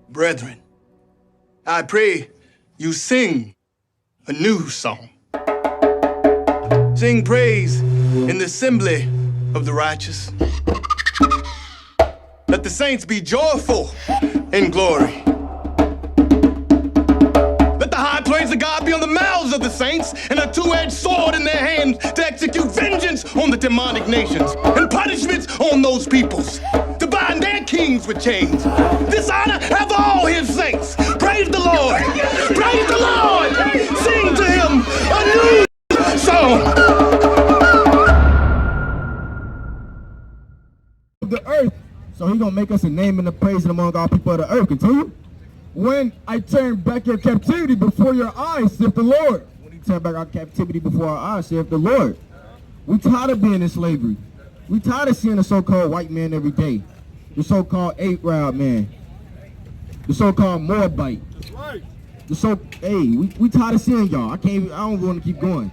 Brethren, I pray you sing a new song. Sing praise in the assembly of the righteous. Let the saints be joyful in glory. Let the high praise of God be on the mouths of the saints and a two-edged sword in their hands to execute vengeance on the demonic nations and punishments on those peoples, to bind their kings with chains. This honor have all his saints. Praise the Lord. Praise the Lord. Sing to him a new song. The earth, so he gonna make us a name and a praise among all people of the earth. Continue. When I turn back your captivity before your eyes, saith the Lord. When he turn back our captivity before our eyes, saith the Lord. We tired of being in slavery. We tired of seeing the so-called white man every day. The so-called Arab man. The so-called Moabite. That's right. We tired of seeing y'all. I don't want to keep going.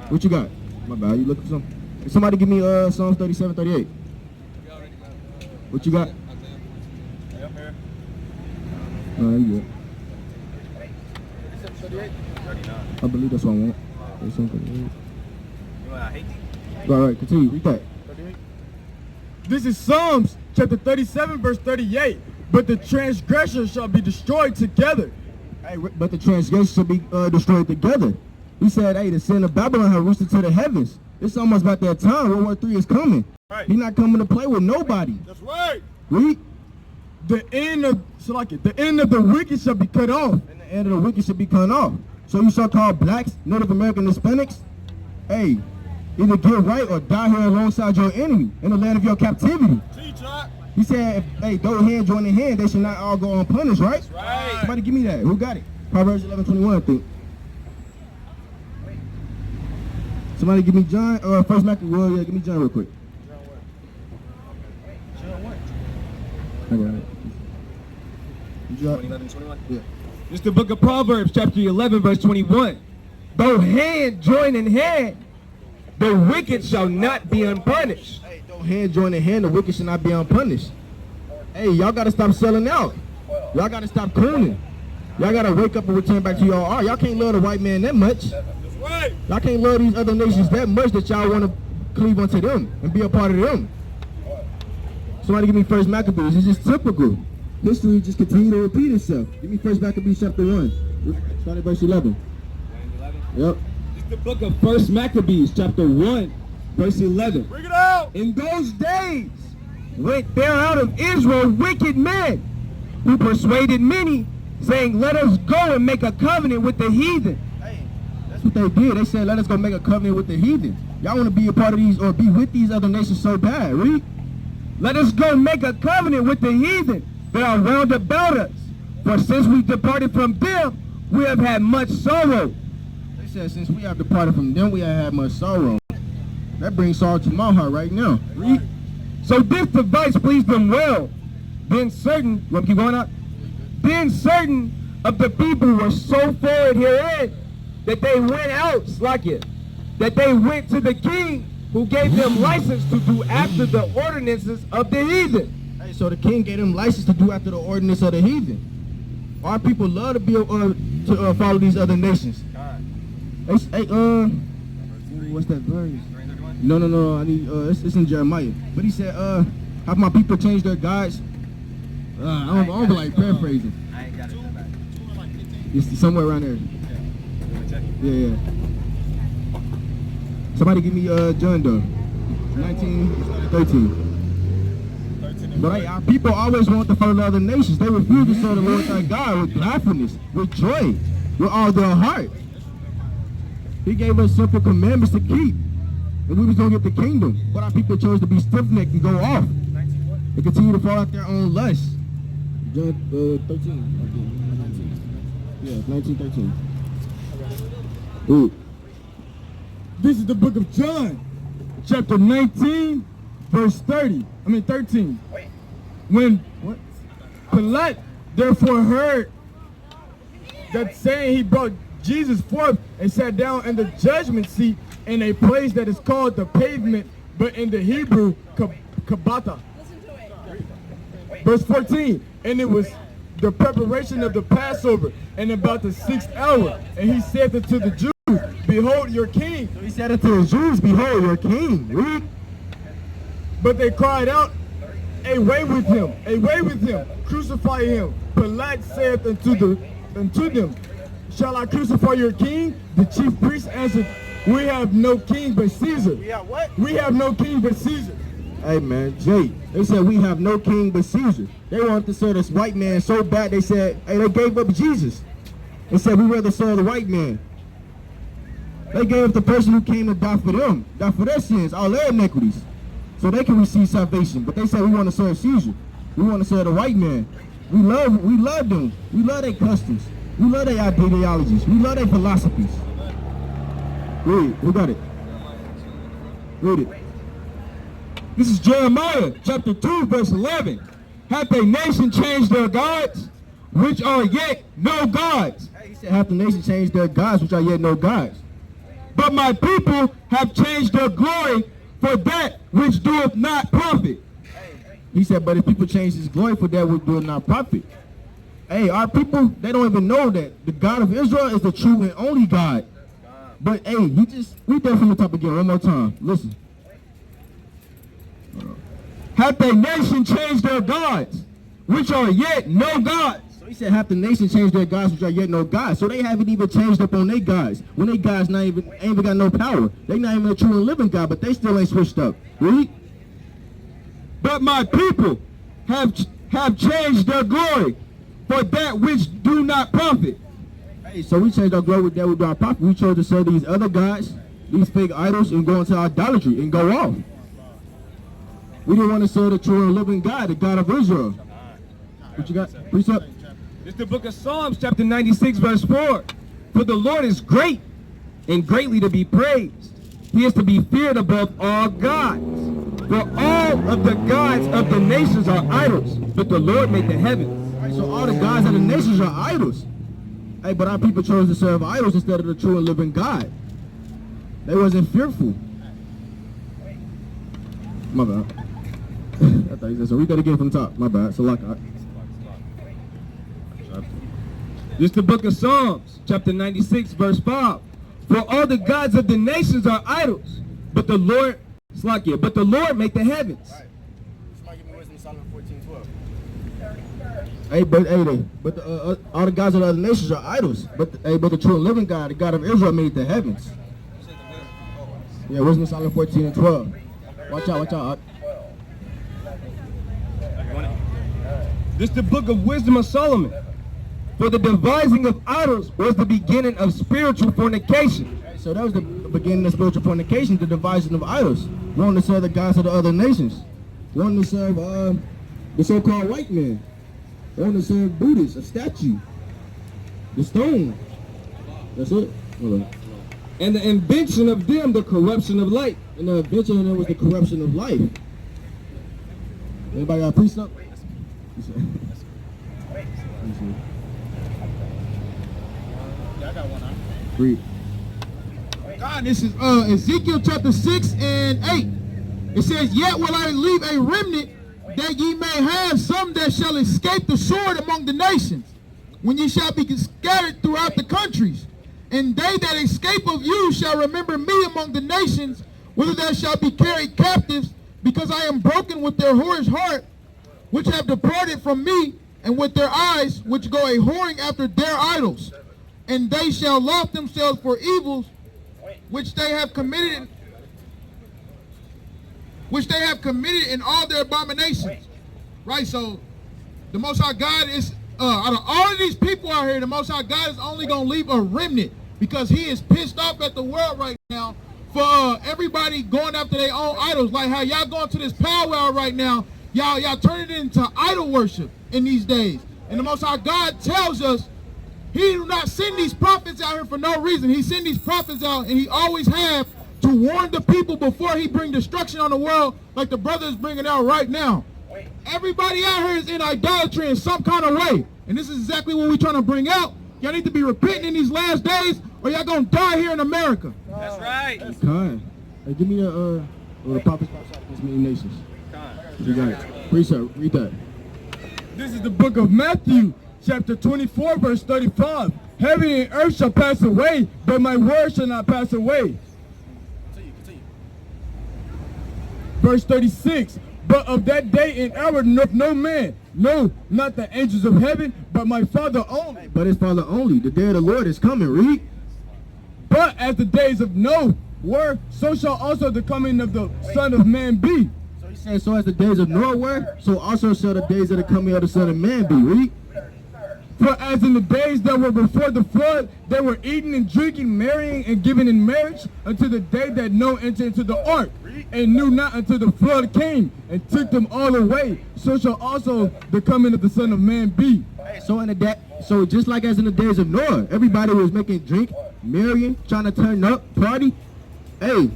What you got? My bad, you looking for something? Somebody give me Psalms 37, 38. What you got? Yeah, I'm here. You good. 38? 39. I believe that's what I want. 37, 38. You want to hate All right, continue. Read that. 38? This is Psalms chapter 37, verse 38. But the transgressors shall be destroyed together. Hey, but the transgressors shall be destroyed together. He said, hey, the sin of Babylon have reached into the heavens. It's almost about that time. World War III is coming. Right. He's not coming to play with nobody. That's right. Read. The end of the wicked shall be cut off. And the end of the wicked should be cut off. So you so-called blacks, Native American Hispanics, hey, either get right or die here alongside your enemy in the land of your captivity. He said, hey, though hand join in hand, they should not all go unpunished, right? That's right. Somebody give me that. Who got it? Proverbs 11:21, I think. Somebody give me John, First Maccabees. Well, yeah, give me John real quick. John what? All right. 11, 21? Yeah. This is the book of Proverbs, chapter 11, verse 21. Though hand join in hand, the wicked shall not be unpunished. Hey, though hand join in hand, the wicked should not be unpunished. Hey, y'all got to stop selling out. Y'all got to stop cooning. Y'all got to wake up and return back to y'all art. Y'all can't love the white man that much. That's right. Y'all can't love these other nations that much that y'all want to cleave unto them and be a part of them. Somebody give me First Maccabees. It's just typical. History just continue to repeat itself. Give me First Maccabees chapter 1. Start at verse 11. 11? Yep. It's the book of First Maccabees, chapter 1, verse 11. Bring it out! In those days went there out of Israel wicked men who persuaded many, saying, let us go and make a covenant with the heathen. Hey, that's what they did. They said, let us go make a covenant with the heathen. Y'all want to be a part of these or be with these other nations so bad. Read. Let us go make a covenant with the heathen that are round about us. For since we departed from them, we have had much sorrow. They said, since we have departed from them, we have had much sorrow. That brings sorrow to my heart right now. Read. So this device pleased them well. Then certain, want to keep going up? Then certain of the people were so forward herein that they went out, that they went to the king who gave them license to do after the ordinances of the heathen. Hey, so the king gave them license to do after the ordinance of the heathen. Our people love to be to follow these other nations. Hey, what's that verse? No. I need it's in Jeremiah. But he said, have my people change their gods? I don't like paraphrasing. I ain't got it back. It's somewhere around there. Yeah. Somebody give me John Doe. 19:13. But hey, our people always want to follow the other nations. They refuse to serve the Lord thy God with gladness, with joy, with all their heart. He gave us simple commandments to keep, and we was going to get the kingdom. But our people chose to be stiff-necked and go off. They continue to follow out their own lusts. John 13. Yeah, 19:13. Ooh. This is the book of John, chapter 19, verse 13. Wait. When Pilate therefore heard that saying, he brought Jesus forth and sat down in the judgment seat in a place that is called the pavement, but in the Hebrew, Kabata. Verse 14, and it was the preparation of the Passover, and about the 6th hour. And he said unto the Jews, behold your king. So he said unto the Jews, behold your king. Read. But they cried out, away with him, away with him, crucify him. Pilate saith unto them, shall I crucify your king? The chief priests answered, we have no king but Caesar. We have what? We have no king but Caesar. Hey man, Jay, they said we have no king but Caesar. They wanted to serve this white man so bad they said, hey, they gave up Jesus. They said we rather serve the white man. They gave up the person who came to die for them, die for their sins, all their iniquities, so they can receive salvation. But they said we want to serve Caesar. We want to serve the white man. We love them. We love their customs. We love their ideologies. We love their philosophies. Read, we got it. Read it. This is Jeremiah chapter 2 verse 11. Hath a nation changed their gods, which are yet no gods? He said, hath the nation changed their gods, which are yet no gods? But my people have changed their glory for that which doeth not profit. He said, but if people change his glory for that which doeth not profit. Hey, our people, they don't even know that the God of Israel is the true and only God. But hey, read that from the top again one more time. Listen. Hath a nation changed their gods, which are yet no gods? So he said, hath the nation changed their gods, which are yet no gods. So they haven't even changed up on their gods. When their gods ain't even got no power. They not even a true and living God, but they still ain't switched up. Read. But my people have changed their glory for that which do not profit. Hey, so we changed our glory with that which do not profit. We chose to serve these other gods, these fake idols, and go into idolatry and go off. We didn't want to serve the true and living God, the God of Israel. What you got? Precept? It's the book of Psalms, chapter 96, verse 4. For the Lord is great and greatly to be praised. He is to be feared above all gods. For all of the gods of the nations are idols, but the Lord made the heavens. Right, so all the gods of the nations are idols. Hey, but our people chose to serve idols instead of the true and living God. They wasn't fearful. My bad. I thought he said so. Read that again from the top. My bad. So like, This is the book of Psalms, chapter 96, verse 5. For all the gods of the nations are idols, but the Lord, but the Lord made the heavens. Somebody give me wisdom, Solomon 14:12. hey, but all the gods of the other nations are idols. But the true and living God, the God of Israel, made the heavens. Yeah, wisdom Solomon 14 and 12. Watch out. This is the book of wisdom of Solomon. For the devising of idols was the beginning of spiritual fornication. So that was the beginning of spiritual fornication, the devising of idols. Wanting to serve the gods of the other nations. Wanting to serve the so-called white man. Wanting to serve Buddhists, a statue. The stone. That's it. Hold on. And the invention of them, the corruption of light. And the invention of them was the corruption of life. Anybody got a precept? Yeah, I got one. Read. God, this is Ezekiel chapter 6 and 8. It says, yet will I leave a remnant that ye may have some that shall escape the sword among the nations, when ye shall be scattered throughout the countries. And they that escape of you shall remember me among the nations, whither they shall be carried captives, because I am broken with their whorish heart, which have departed from me, and with their eyes, which go a whoring after their idols. And they shall loft themselves for evils, which they have committed in all their abominations. Right, so the Most High God is, out of all of these people out here, the Most High God is only going to leave a remnant, because he is pissed off at the world right now for everybody going after their own idols. Like how y'all going to this powwow right now, y'all turn it into idol worship in these days. And the Most High God tells us he do not send these prophets out here for no reason. He send these prophets out, and he always have to warn the people before he bring destruction on the world, like the brother is bringing out right now. Everybody out here is in idolatry in some kind of way. And this is exactly what we're trying to bring out. Y'all need to be repenting in these last days, or y'all gonna die here in America. That's right. Kind. Hey, give me the prophets against many nations. You got it. Precept, read that. This is the book of Matthew, chapter 24, verse 35. Heaven and earth shall pass away, but my word shall not pass away. Continue. Verse 36. But of that day and hour knoweth no man, no, not the angels of heaven, but my Father only. But his Father only. The day of the Lord is coming. Read. But as the days of Noah were, so shall also the coming of the Son of Man be. So he said, so as the days of Noah were, so also shall the days of the coming of the Son of Man be. Read. For as in the days that were before the flood, they were eating and drinking, marrying and giving in marriage, until the day that Noah entered into the ark, and knew not until the flood came and took them all away. So shall also the coming of the Son of Man be. So just like as in the days of Noah, everybody was making drink, marrying, trying to turn up, party. Hey,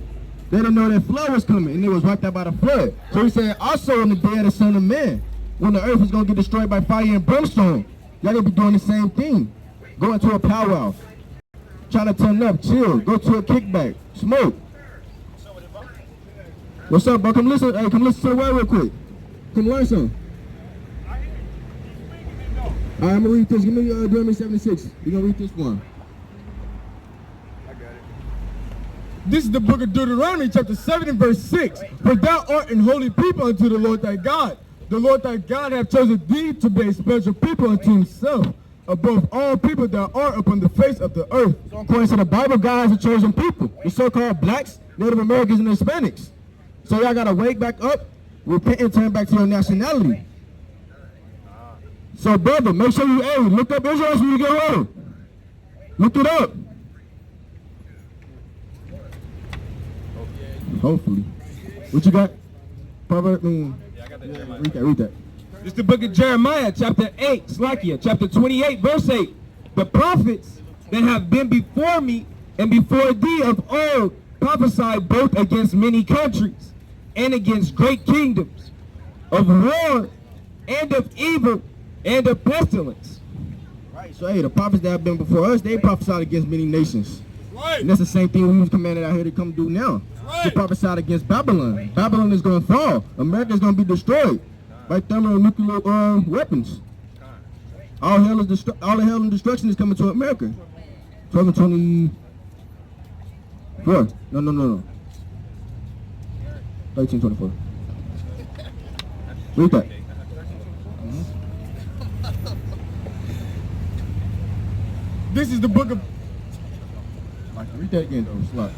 they didn't know that flood was coming, and it was wiped out by the flood. So he said, also in the day of the Son of Man, when the earth is going to get destroyed by fire and brimstone, y'all gonna be doing the same thing. Go into a powwow, trying to turn up, chill, go to a kickback, smoke. What's up, bro? Come listen. Hey, come listen to the word real quick. Come learn something. All right, I'm gonna read this. Give me Deuteronomy 76. We're gonna read this one. This is the book of Deuteronomy, chapter 7 and verse 6. For thou art an holy people unto the Lord thy God. The Lord thy God hath chosen thee to be a special people unto himself, above all people that are upon the face of the earth. So according to the Bible, God is a chosen people. The so-called blacks, Native Americans, and Hispanics. So y'all gotta wake back up, repent, and turn back to your nationality. So brother, make sure you, hey, look up Israel when you get home. Look it up. Hopefully. What you got? Proverbs, read that. It's the book of Jeremiah, chapter 8, chapter 28, verse 8. The prophets that have been before me and before thee of old prophesied both against many countries and against great kingdoms, of war and of evil and of pestilence. Right, so hey, the prophets that have been before us, they prophesied against many nations. Right. And that's the same thing we was commanded out here to come do now. Right. They prophesied against Babylon. Babylon is going to fall. America is going to be destroyed by thermonuclear weapons. All the hell and destruction is coming to America. 1224. No. 1324. Read that. This is the book of... Read that again, though. Slot.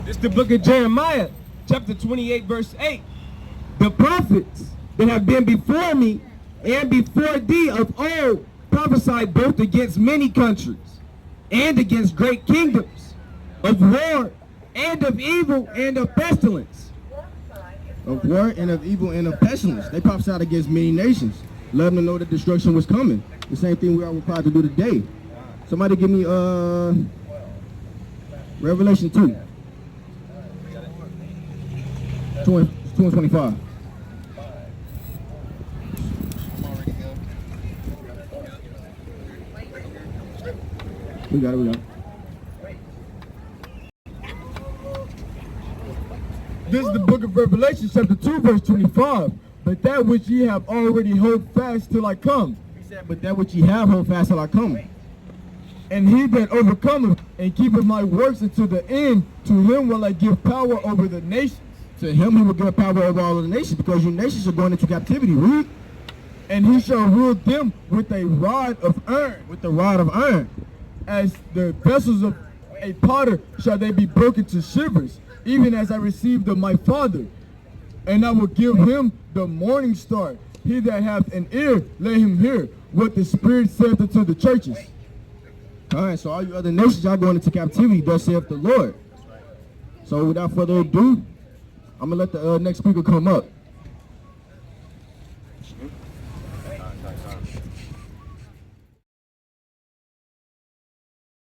It's the book of Jeremiah, chapter 28, verse 8. The prophets that have been before me and before thee of old prophesied both against many countries and against great kingdoms, of war and of evil and of pestilence. Of war and of evil and of pestilence. They prophesied against many nations, letting them know that destruction was coming. The same thing we are required to do today. Somebody give me Revelation 2. 2:25. We got it. This is the book of Revelation, chapter 2, verse 25. But that which ye have already hold fast till I come. He said, but that which ye have, hold fast till I come. And he that overcometh and keepeth my works unto the end, to him will I give power over the nations. To him he will give power over all of the nations, because your nations are going into captivity. Read. And he shall rule them with a rod of iron. With the rod of iron. As the vessels of a potter shall they be broken to shivers, even as I received of my Father. And I will give him the morning star. He that hath an ear, let him hear what the Spirit saith unto the churches. All right, so all you other nations, y'all going into captivity, thus saith the Lord. So without further ado, I'm going to let the next speaker come up.